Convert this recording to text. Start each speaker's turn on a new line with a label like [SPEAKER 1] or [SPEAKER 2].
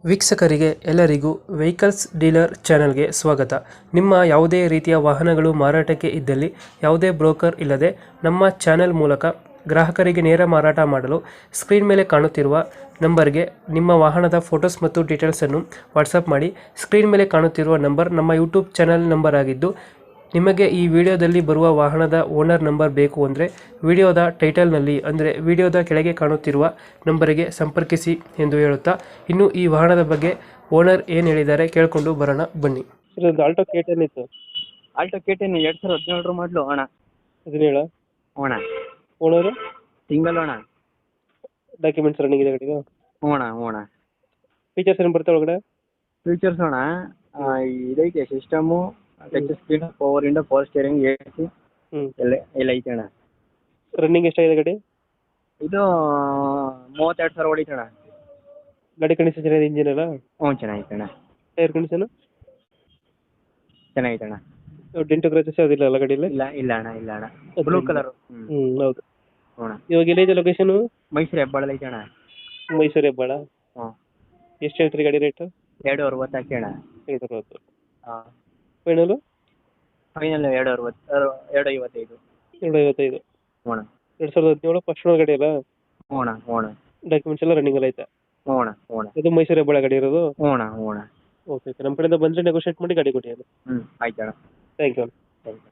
[SPEAKER 1] ವೀಕ್ಷಕರಿಗೆ ಎಲ್ಲರಿಗೂ vehicles dealer ಚಾನೆಲ್ಗೆ ಸ್ವಾಗತ. ನಿಮ್ಮ ಯಾವುದೇ ರೀತಿಯ ವಾಹನಗಳು ಮಾರಾಟಕ್ಕೆ ಇದ್ದಲ್ಲಿ ಯಾವುದೇ ಬ್ರೋಕರ್ ಇಲ್ಲದೆ ನಮ್ಮ ಚಾನೆಲ್ ಮೂಲಕ ಗ್ರಾಹಕರಿಗೆ ನೇರ ಮಾರಾಟ ಮಾಡಲು ಸ್ಕ್ರೀನ್ ಮೇಲೆ ಕಾಣುತ್ತಿರುವ ನಂಬರ್ಗೆ ನಿಮ್ಮ ವಾಹನದ ಫೋಟೋಸ್ ಮತ್ತು ಡೀಟೇಲ್ಸನ್ನು ವಾಟ್ಸಪ್ ಮಾಡಿ. ಸ್ಕ್ರೀನ್ ಮೇಲೆ ಕಾಣುತ್ತಿರುವ ನಂಬರ್ ನಮ್ಮ ಯೂಟ್ಯೂಬ್ ಚಾನೆಲ್ ನಂಬರ್ ಆಗಿದ್ದು, ನಿಮಗೆ ಈ ವಿಡಿಯೋದಲ್ಲಿ ಬರುವ ವಾಹನದ ಓನರ್ ನಂಬರ್ ಬೇಕು ಅಂದರೆ ವಿಡಿಯೋದ ಟೈಟಲ್ನಲ್ಲಿ ಅಂದರೆ ವಿಡಿಯೋದ ಕೆಳಗೆ ಕಾಣುತ್ತಿರುವ ನಂಬರಿಗೆ ಸಂಪರ್ಕಿಸಿ ಎಂದು ಹೇಳುತ್ತಾ, ಇನ್ನು ಈ ವಾಹನದ ಬಗ್ಗೆ ಓನರ್ ಏನು ಹೇಳಿದ್ದಾರೆ ಕೇಳಿಕೊಂಡು ಬರೋಣ ಬನ್ನಿ. ಇದೊಂದು ಆಲ್ಟೋ K10 ಇತ್ತು.
[SPEAKER 2] ಆಲ್ಟೋ K10 2017 ಮಾಡಲು ಅಣ್ಣ.
[SPEAKER 1] 17
[SPEAKER 2] ಅಣ್ಣ
[SPEAKER 1] ಓನರು
[SPEAKER 2] ಸಿಂಗಲ್ ಅಣ್ಣ.
[SPEAKER 1] ಡಾಕ್ಯುಮೆಂಟ್ಸ್ ರನ್ನಿಂಗ್ ಇದೆ ಗಾಡಿದು.
[SPEAKER 2] ಅಣ್ಣ
[SPEAKER 1] ಫೀಚರ್ಸ್ ಏನು ಬರುತ್ತೆ ಒಳಗಡೆ?
[SPEAKER 2] ಫೀಚರ್ಸ್ ಅಣ್ಣ ಇದೈತೆ system, touch screen, power window, power steering, AC ಎಲ್ಲ ಐತೆ ಅಣ್ಣ.
[SPEAKER 1] ರನ್ನಿಂಗ್ ಎಷ್ಟಾಗಿದೆ ಗಾಡಿ?
[SPEAKER 2] ಇದು 32,000 ಹೊಡೀತೆ ಅಣ್ಣ.
[SPEAKER 1] ಗಾಡಿ ಕಂಡೀಷನ್ ಚೆನ್ನಾಗಿದೆ, ಇಂಜಿನ್ ಎಲ್ಲ
[SPEAKER 2] ಚೆನ್ನಾಗೈತೆ ಅಣ್ಣ.
[SPEAKER 1] ಟೈರ್ ಕಂಡೀಷನ್
[SPEAKER 2] ಚೆನ್ನಾಗೈತೆ ಅಣ್ಣ.
[SPEAKER 1] ಡೆಂಟು ಕ್ರಾಚಸ್ ಯಾವುದಿಲ್ಲ ಅಲ್ಲ ಗಾಡಿಯಲ್ಲಿ?
[SPEAKER 2] ಇಲ್ಲ ಅಣ್ಣ ಬ್ಲೂ ಕಲರ್.
[SPEAKER 1] ಹೌದು.
[SPEAKER 2] ಅಣ್ಣ
[SPEAKER 1] ಇವಾಗ ಎಲ್ಲಿದೆ ಲೊಕೇಶನ್?
[SPEAKER 2] ಮೈಸೂರು ಹೆಬ್ಬಾಳಲ್ಲಿ ಐತೆ ಅಣ್ಣ.
[SPEAKER 1] ಮೈಸೂರು ಹೆಬ್ಬಾಳ. ಎಷ್ಟು ಹೇಳ್ತೀರಿ ಗಾಡಿ ರೇಟ್?
[SPEAKER 2] 260 ಹಾಕಿ ಅಣ್ಣ.
[SPEAKER 1] 260.
[SPEAKER 2] ಹಾಂ
[SPEAKER 1] ಫೈನಲ್
[SPEAKER 2] 260, 255.
[SPEAKER 1] 255.
[SPEAKER 2] ಅಣ್ಣ
[SPEAKER 1] 2017 ಫಸ್ಟ್ ಓನರ್ ಗಾಡಿ ಅಲ್ಲ?
[SPEAKER 2] ಅಣ್ಣ
[SPEAKER 1] ಡಾಕ್ಯುಮೆಂಟ್ಸ್ ಎಲ್ಲ ರನ್ನಿಂಗ್ ಎಲ್ಲ ಐತೆ?
[SPEAKER 2] ಅಣ್ಣ
[SPEAKER 1] ಇದು ಮೈಸೂರು ಹೆಬ್ಬಾಳ ಗಾಡಿ ಇರೋದು?
[SPEAKER 2] ಅಣ್ಣ
[SPEAKER 1] ಓಕೆ, ನಮ್ಮ ಕಡೆಯಿಂದ ಬಂದರೆ ನೆಗೋಷಿಯೇಟ್ ಮಾಡಿ ಗಾಡಿ ಕೊಡಿ.
[SPEAKER 2] ಆಯ್ತು ಅಣ್ಣ.
[SPEAKER 1] Thank you.
[SPEAKER 2] Thank you.